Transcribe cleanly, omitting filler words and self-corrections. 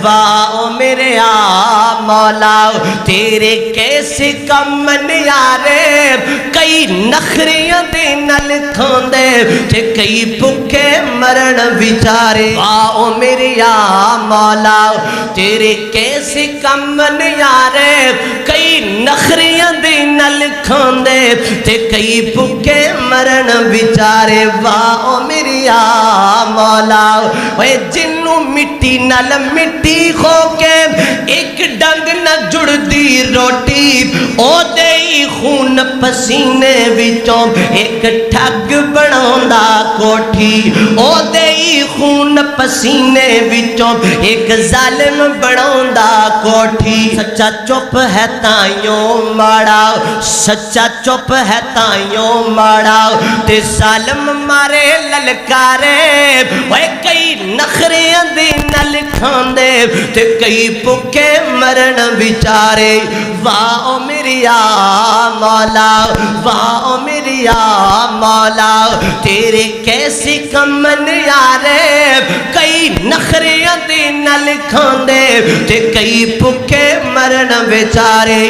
वाह ओ मेरे आ मौला तेरे कैसे कम यारे कई नखरियां दे नल खांदे ते कई भुखे मरण विचारे। वाह ओ मेरे आ मौला तेरे कैसे कम यारे कई नखरियां दे नल खांदे ते कई भुखे मरण विचारे। वाह ओ मेरे आ मौला ओए जिन्नू मिट्टी नल मिट्टी खो के एक डंग न जुड़दी रोटी ओदे ही खून पसीने विचों एक ठग बनांदा कोठी ओदे ही खून पसीने विचों एक जालिम बनांदा कोठी। सच्चा चुप है ताइयों माड़ा सच्चा चुप है ताइयों माड़ा ते जालिम मारे ललकारे। ओए कई नखरियां दे नल खांदे ते कई भुखे मरण विचारे। वाह ओ मेरी आ मौला वाह ओ मेरी आ मौला तेरे कैसे कम यारे कई नखरियां दे नल खांदे ते कई भुखे मरण विचारे।